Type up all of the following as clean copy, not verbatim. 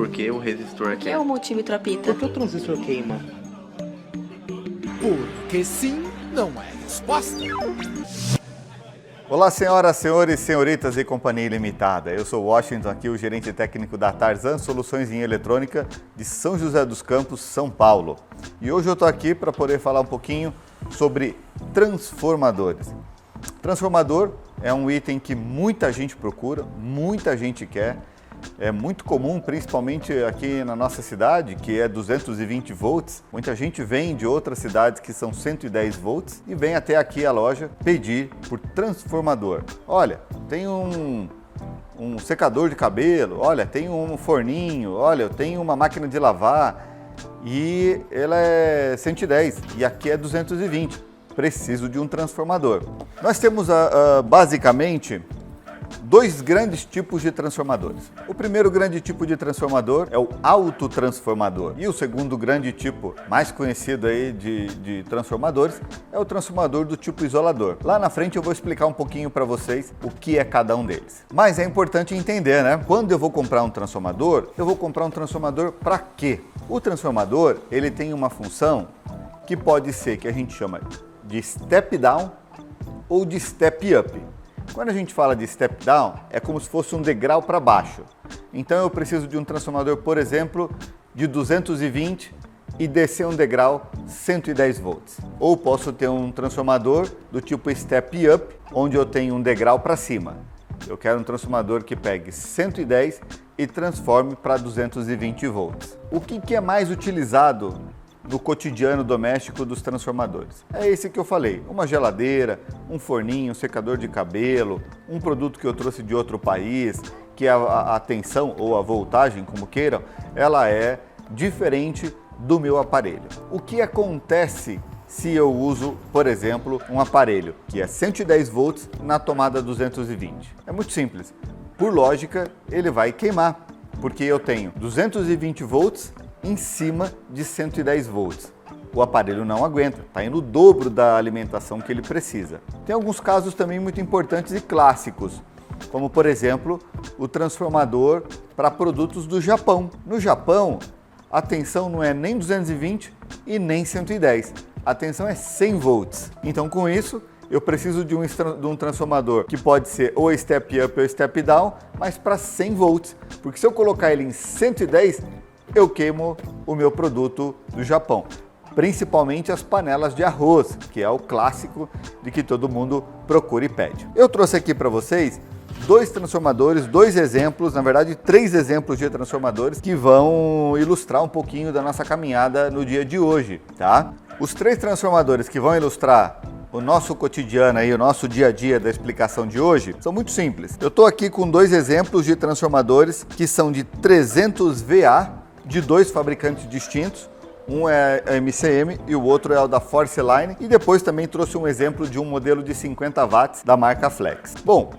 por que o resistor O que é o multímetro apita? Por que o transistor queima? Porque sim não é resposta. Olá, senhoras, senhores, senhoritas e companhia ilimitada. Eu sou Washington, aqui o gerente técnico da Tarzan Soluções em Eletrônica de São José dos Campos, São Paulo. E hoje eu estou aqui para poder falar um pouquinho sobre transformadores. Transformador é um item que muita gente procura, muita gente quer. É muito comum, principalmente aqui na nossa cidade, que é 220 volts. Muita gente vem de outras cidades que são 110 volts e vem até aqui a loja pedir por transformador. Olha, tem um secador de cabelo, olha, tem um forninho, olha, eu tenho uma máquina de lavar e ela é 110 e aqui é 220. Preciso de um transformador. Nós temos basicamente dois grandes tipos de transformadores. O primeiro grande tipo de transformador é o autotransformador. E o segundo grande tipo, mais conhecido aí de transformadores, é o transformador do tipo isolador. Lá na frente eu vou explicar um pouquinho para vocês o que é cada um deles. Mas é importante entender, né? Quando eu vou comprar um transformador, eu vou comprar um transformador para quê? O transformador, ele tem uma função que pode ser que a gente chama de step down ou de step up. Quando a gente fala de step down, é como se fosse um degrau para baixo. Então eu preciso de um transformador, por exemplo, de 220 e descer um degrau 110 volts. Ou posso ter um transformador do tipo step up, onde eu tenho um degrau para cima. Eu quero um transformador que pegue 110 e transforme para 220 volts. O que é mais utilizado no cotidiano doméstico dos transformadores? É esse que eu falei, uma geladeira, um forninho, um secador de cabelo, um produto que eu trouxe de outro país, que a tensão ou a voltagem, como queiram, ela é diferente do meu aparelho. O que acontece se eu uso, por exemplo, um aparelho que é 110 volts na tomada 220? É muito simples. Por lógica, ele vai queimar, porque eu tenho 220 volts em cima de 110 volts. O aparelho não aguenta, está indo o dobro da alimentação que ele precisa. Tem alguns casos também muito importantes e clássicos, como por exemplo, o transformador para produtos do Japão. No Japão, a tensão não é nem 220 e nem 110, a tensão é 100 volts. Então com isso, eu preciso de um transformador que pode ser ou step up ou step down, mas para 100 volts, porque se eu colocar ele em 110, eu queimo o meu produto do Japão, principalmente as panelas de arroz, que é o clássico de que todo mundo procura e pede. Eu trouxe aqui para vocês dois transformadores, dois exemplos, na verdade 3 exemplos de transformadores que vão ilustrar um pouquinho da nossa caminhada no dia de hoje, tá? Os 3 transformadores que vão ilustrar o nosso cotidiano aí, o nosso dia a dia da explicação de hoje, são muito simples. Eu estou aqui com 2 exemplos de transformadores que são de 300 VA, de 2 fabricantes distintos, um é a MCM e o outro é o da Forceline, e depois também trouxe um exemplo de um modelo de 50 watts da marca Flex. Bom,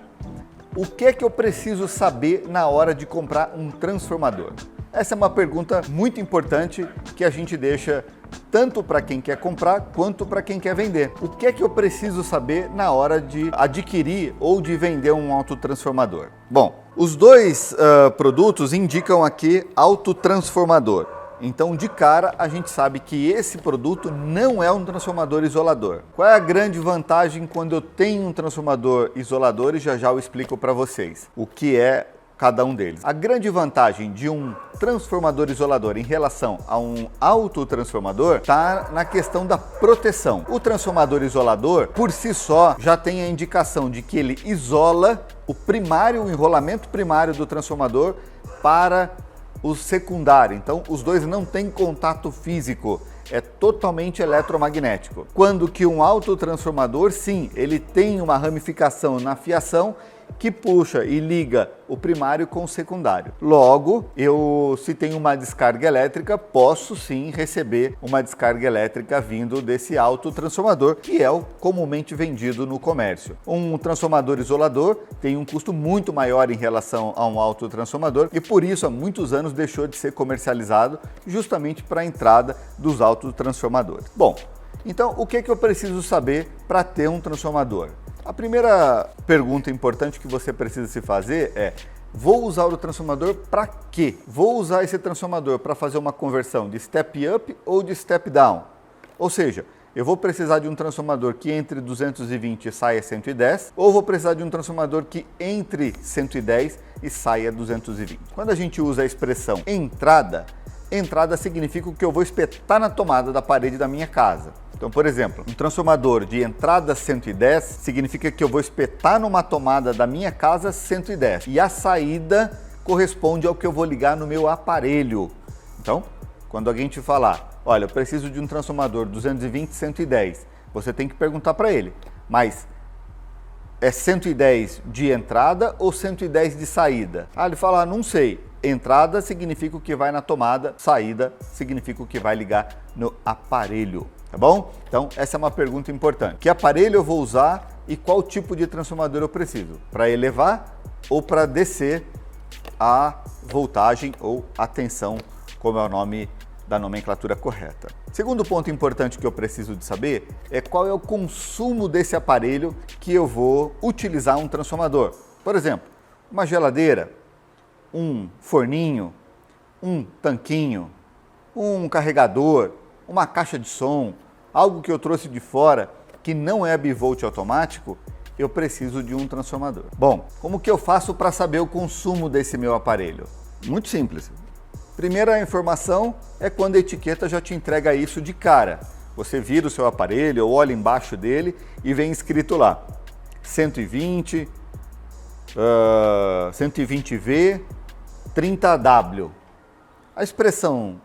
o que é que eu preciso saber na hora de comprar um transformador? Essa é uma pergunta muito importante que a gente deixa tanto para quem quer comprar quanto para quem quer vender. O que é que eu preciso saber na hora de adquirir ou de vender um autotransformador? Bom, os dois produtos indicam aqui autotransformador. Então, de cara, a gente sabe que esse produto não é um transformador isolador. Qual é a grande vantagem quando eu tenho um transformador isolador? E já eu explico para vocês o que é cada um deles. A grande vantagem de um transformador isolador em relação a um autotransformador está na questão da proteção. O transformador isolador, por si só, já tem a indicação de que ele isola o primário, o enrolamento primário do transformador para o secundário. Então, os dois não têm contato físico. É totalmente eletromagnético. Quando que um autotransformador, sim, ele tem uma ramificação na fiação que puxa e liga o primário com o secundário. Logo, se tenho uma descarga elétrica, posso sim receber uma descarga elétrica vindo desse autotransformador, que é o comumente vendido no comércio. Um transformador isolador tem um custo muito maior em relação a um autotransformador e por isso há muitos anos deixou de ser comercializado justamente para a entrada dos autotransformadores. Bom, então o que eu preciso saber para ter um transformador? A primeira pergunta importante que você precisa se fazer é: Vou usar o transformador para quê? Vou usar esse transformador para fazer uma conversão de step up ou de step down. Ou seja, eu vou precisar de um transformador que entre 220 e saia 110, ou vou precisar de um transformador que entre 110 e saia 220. Quando a gente usa a expressão entrada, entrada significa que eu vou espetar na tomada da parede da minha casa. Então, por exemplo, um transformador de entrada 110 significa que eu vou espetar numa tomada da minha casa 110 e a saída corresponde ao que eu vou ligar no meu aparelho. Então, quando alguém te falar, olha, eu preciso de um transformador 220, 110, você tem que perguntar para ele, mas é 110 de entrada ou 110 de saída? Ah, ele fala, não sei. Entrada significa o que vai na tomada, saída significa o que vai ligar no aparelho, tá bom? Então, essa é uma pergunta importante. Que aparelho eu vou usar e qual tipo de transformador eu preciso? Para elevar ou para descer a voltagem ou a tensão, como é o nome da nomenclatura correta. Segundo ponto importante que eu preciso de saber é qual é o consumo desse aparelho que eu vou utilizar um transformador. Por exemplo, uma geladeira, um forninho, um tanquinho, um carregador, uma caixa de som, algo que eu trouxe de fora que não é bivolt automático, eu preciso de um transformador. Bom, como que eu faço para saber o consumo desse meu aparelho? Muito simples. Primeira informação é quando a etiqueta já te entrega isso de cara. Você vira o seu aparelho ou olha embaixo dele e vem escrito lá 120, 120V, 30W. A expressão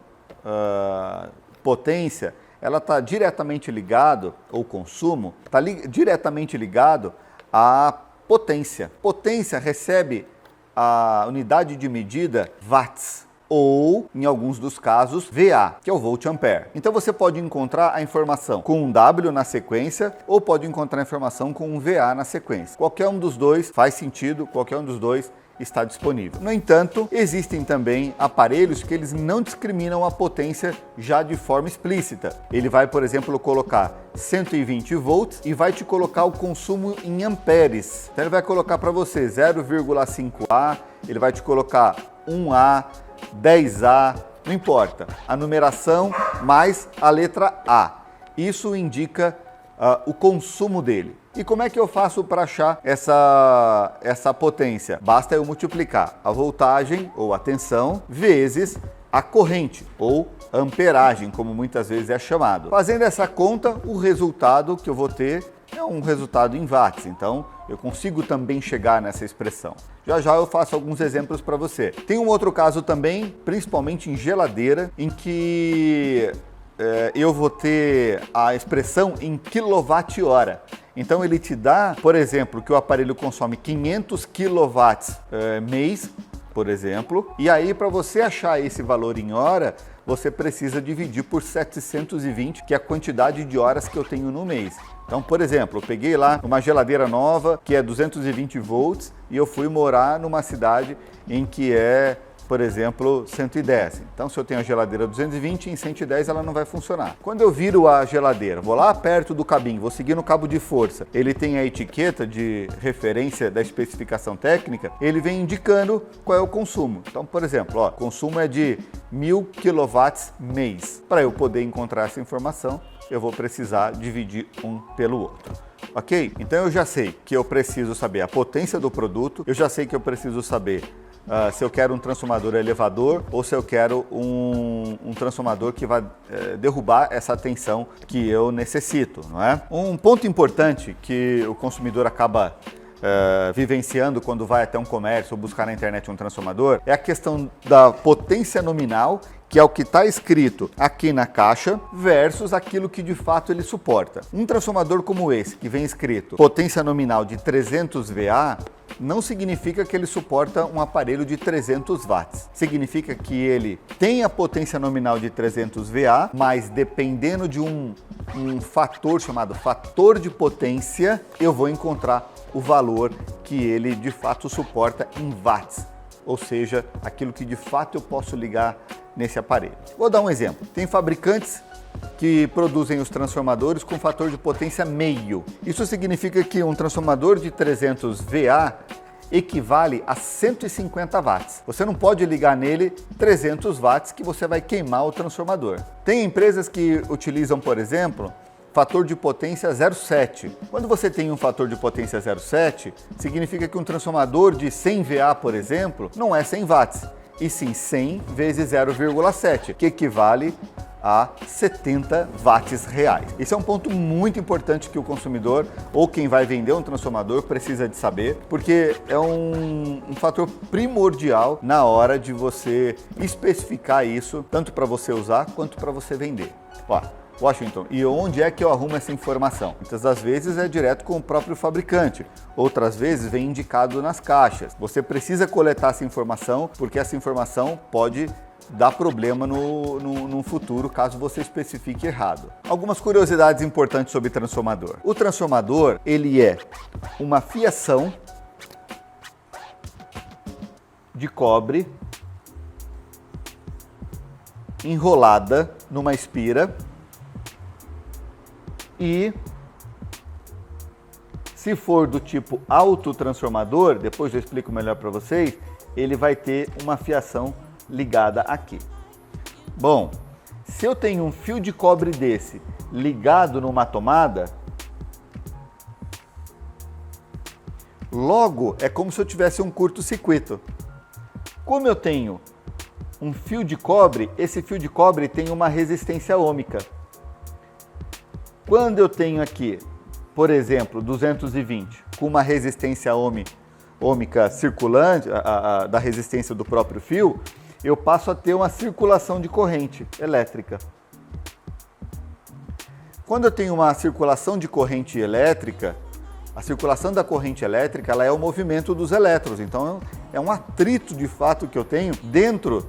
potência, ela está diretamente ligado, ou consumo, está diretamente ligado à potência. Potência recebe a unidade de medida watts, ou, em alguns dos casos, VA, que é o volt ampere. Então você pode encontrar a informação com um W na sequência ou pode encontrar a informação com um VA na sequência. Qualquer um dos dois faz sentido, qualquer um dos dois está disponível. No entanto, existem também aparelhos que eles não discriminam a potência já de forma explícita. Ele vai, por exemplo, colocar 120 volts e vai te colocar o consumo em amperes. Então ele vai colocar para você 0,5A, ele vai te colocar 1A, 10A, não importa, a numeração mais a letra A. Isso indica o consumo dele. E como é que eu faço para achar essa potência? Basta eu multiplicar a voltagem ou a tensão vezes a corrente ou amperagem, como muitas vezes é chamado. Fazendo essa conta, o resultado que eu vou ter é um resultado em watts, então eu consigo também chegar nessa expressão. Já já eu faço alguns exemplos para você. Tem um outro caso também, principalmente em geladeira, em que eu vou ter a expressão em quilowatt-hora. Então ele te dá, por exemplo, que o aparelho consome 500 kW mês, por exemplo, e aí para você achar esse valor em hora, você precisa dividir por 720, que é a quantidade de horas que eu tenho no mês. Então, por exemplo, eu peguei lá uma geladeira nova, que é 220 volts, e eu fui morar numa cidade em que é, por exemplo, 110. Então, se eu tenho a geladeira 220, em 110 ela não vai funcionar. Quando eu viro a geladeira, vou lá perto do cabinho, vou seguir no cabo de força, ele tem a etiqueta de referência da especificação técnica, ele vem indicando qual é o consumo. Então, por exemplo, o consumo é de 1000 kW mês. Para eu poder encontrar essa informação, eu vou precisar dividir um pelo outro. Ok? Então eu já sei que eu preciso saber a potência do produto, eu já sei que eu preciso saber se eu quero um transformador elevador ou se eu quero um transformador que vai derrubar essa tensão que eu necessito, não é? Um ponto importante que o consumidor acaba vivenciando quando vai até um comércio ou buscar na internet um transformador é a questão da potência nominal, que é o que está escrito aqui na caixa, versus aquilo que de fato ele suporta. Um transformador como esse, que vem escrito potência nominal de 300 VA, não significa que ele suporta um aparelho de 300 watts. Significa que ele tem a potência nominal de 300 VA, mas dependendo de um fator chamado fator de potência, eu vou encontrar o valor que ele de fato suporta em watts. Ou seja, aquilo que de fato eu posso ligar nesse aparelho. Vou dar um exemplo. Tem fabricantes que produzem os transformadores com fator de potência meio. Isso significa que um transformador de 300 VA, equivale a 150 watts. Você não pode ligar nele 300 watts que você vai queimar o transformador. Tem empresas que utilizam, por exemplo, fator de potência 0,7. Quando você tem um fator de potência 0,7, significa que um transformador de 100 VA, por exemplo, não é 100 watts, e sim 100 vezes 0,7, que equivale a 70 watts reais. Esse é um ponto muito importante que o consumidor ou quem vai vender um transformador precisa de saber, porque é um fator primordial na hora de você especificar isso, tanto para você usar quanto para você vender. Ó, Washington, e onde é que eu arrumo essa informação? Muitas das vezes é direto com o próprio fabricante, outras vezes vem indicado nas caixas. Você precisa coletar essa informação, porque essa informação pode dar problema no futuro, caso você especifique errado. Algumas curiosidades importantes sobre transformador. O transformador, ele é uma fiação de cobre enrolada numa espira e, se for do tipo autotransformador, depois eu explico melhor para vocês, ele vai ter uma fiação ligada aqui. Bom, se eu tenho um fio de cobre desse ligado numa tomada, logo é como se eu tivesse um curto-circuito. Como eu tenho um fio de cobre, esse fio de cobre tem uma resistência ohmica. Quando eu tenho aqui, por exemplo, 220 com uma resistência ohmica circulante, da resistência do próprio fio, eu passo a ter uma circulação de corrente elétrica. Quando eu tenho uma circulação de corrente elétrica, a circulação da corrente elétrica ela é o movimento dos elétrons, então é um atrito de fato que eu tenho dentro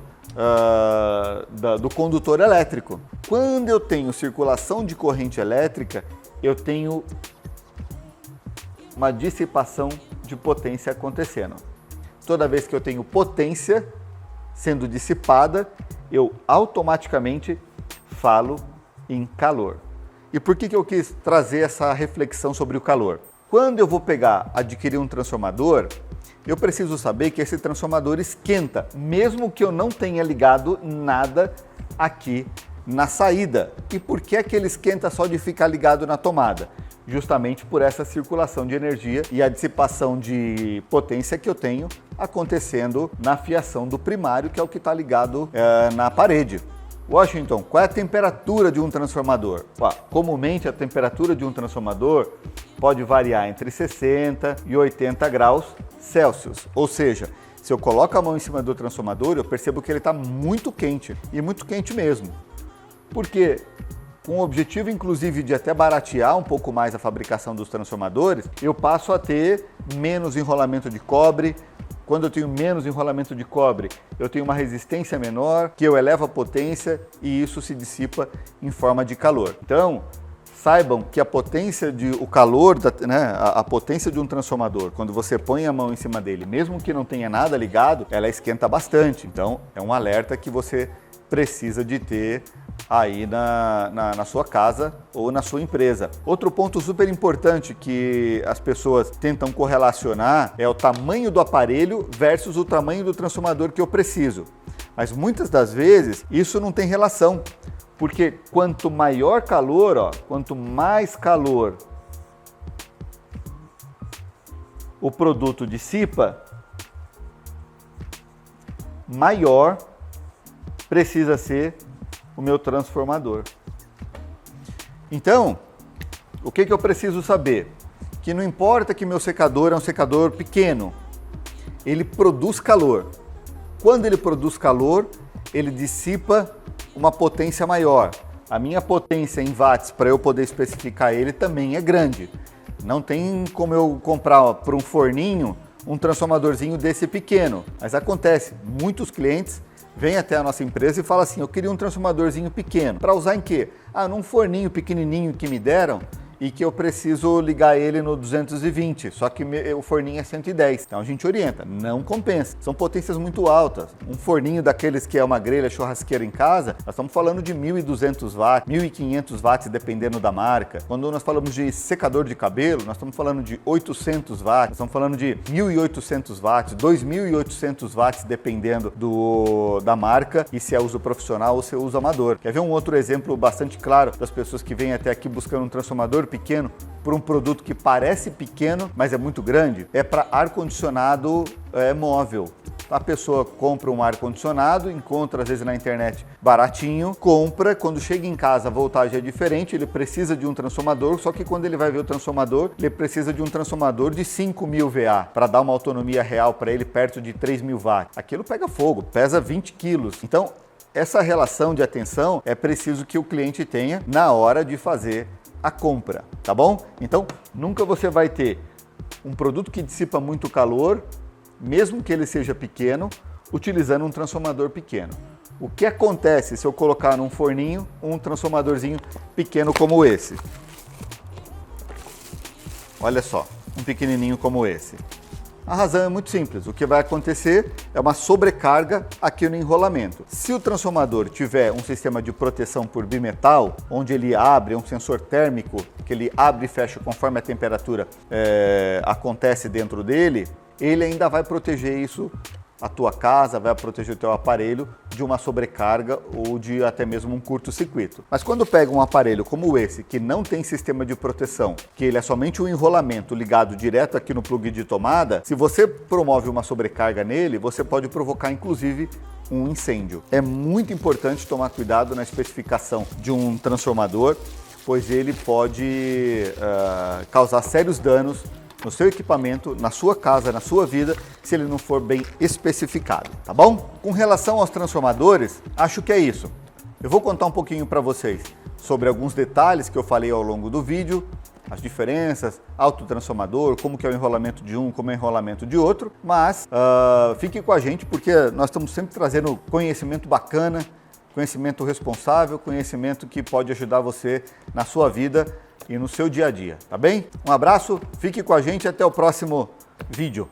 do condutor elétrico. Quando eu tenho circulação de corrente elétrica, eu tenho uma dissipação de potência acontecendo. Toda vez que eu tenho potência sendo dissipada, eu automaticamente falo em calor. E por que eu quis trazer essa reflexão sobre o calor? Quando eu vou adquirir um transformador, eu preciso saber que esse transformador esquenta, mesmo que eu não tenha ligado nada aqui na saída. E por que é que ele esquenta só de ficar ligado na tomada? Justamente por essa circulação de energia e a dissipação de potência que eu tenho acontecendo na fiação do primário, que é o que está ligado na parede. Washington, qual é a temperatura de um transformador? Comumente a temperatura de um transformador pode variar entre 60 e 80 graus Celsius, ou seja, se eu coloco a mão em cima do transformador, eu percebo que ele está muito quente, e muito quente mesmo. Por quê? Com o objetivo, inclusive, de até baratear um pouco mais a fabricação dos transformadores, eu passo a ter menos enrolamento de cobre. Quando eu tenho menos enrolamento de cobre, eu tenho uma resistência menor, que eu elevo a potência e isso se dissipa em forma de calor. Então, saibam que a potência o calor, a potência de um transformador, quando você põe a mão em cima dele, mesmo que não tenha nada ligado, ela esquenta bastante. Então, é um alerta que você precisa de ter aí na sua casa ou na sua empresa. Outro ponto super importante que as pessoas tentam correlacionar é o tamanho do aparelho versus o tamanho do transformador que eu preciso. Mas muitas das vezes isso não tem relação, porque quanto maior calor, quanto mais calor o produto dissipa, maior precisa ser o meu transformador. Então, o que eu preciso saber? Que não importa que meu secador é um secador pequeno, ele produz calor. Quando ele produz calor, ele dissipa uma potência maior. A minha potência em watts, para eu poder especificar ele, também é grande. Não tem como eu comprar para um forninho um transformadorzinho desse pequeno, mas acontece, muitos clientes vem até a nossa empresa e fala assim, eu queria um transformadorzinho pequeno. Para usar em quê? Num forninho pequenininho que me deram, e que eu preciso ligar ele no 220, só que o forninho é 110. Então a gente orienta, não compensa. São potências muito altas. Um forninho daqueles que é uma grelha churrasqueira em casa, nós estamos falando de 1.200 watts, 1.500 watts dependendo da marca. Quando nós falamos de secador de cabelo, nós estamos falando de 800 watts, nós estamos falando de 1.800 watts, 2.800 watts dependendo da marca e se é uso profissional ou se é uso amador. Quer ver um outro exemplo bastante claro das pessoas que vêm até aqui buscando um transformador pequeno por um produto que parece pequeno, mas é muito grande? É para ar-condicionado móvel. A pessoa compra um ar-condicionado, encontra às vezes na internet baratinho, compra, quando chega em casa a voltagem é diferente, ele precisa de um transformador, só que quando ele vai ver o transformador, ele precisa de um transformador de 5.000 VA para dar uma autonomia real para ele perto de 3.000 watts. Aquilo pega fogo, pesa 20 quilos. Então, essa relação de atenção é preciso que o cliente tenha na hora de fazer a compra, tá bom? Então, nunca você vai ter um produto que dissipa muito calor, mesmo que ele seja pequeno, utilizando um transformador pequeno. O que acontece se eu colocar num forninho um transformadorzinho pequeno como esse? Olha só, um pequenininho como esse. A razão é muito simples, o que vai acontecer é uma sobrecarga aqui no enrolamento. Se o transformador tiver um sistema de proteção por bimetal, onde ele abre, um sensor térmico, que ele abre e fecha conforme a temperatura acontece dentro dele, ele ainda vai proteger isso, a tua casa, vai proteger o teu aparelho de uma sobrecarga ou de até mesmo um curto-circuito. Mas quando pega um aparelho como esse, que não tem sistema de proteção, que ele é somente um enrolamento ligado direto aqui no plug de tomada, se você promove uma sobrecarga nele, você pode provocar inclusive um incêndio. É muito importante tomar cuidado na especificação de um transformador, pois ele pode causar sérios danos no seu equipamento, na sua casa, na sua vida, se ele não for bem especificado, tá bom? Com relação aos transformadores, acho que é isso. Eu vou contar um pouquinho para vocês sobre alguns detalhes que eu falei ao longo do vídeo, as diferenças, autotransformador, como que é o enrolamento de um, como é o enrolamento de outro, mas fique com a gente porque nós estamos sempre trazendo conhecimento bacana, conhecimento responsável, conhecimento que pode ajudar você na sua vida e no seu dia a dia, tá bem? Um abraço, fique com a gente, até o próximo vídeo.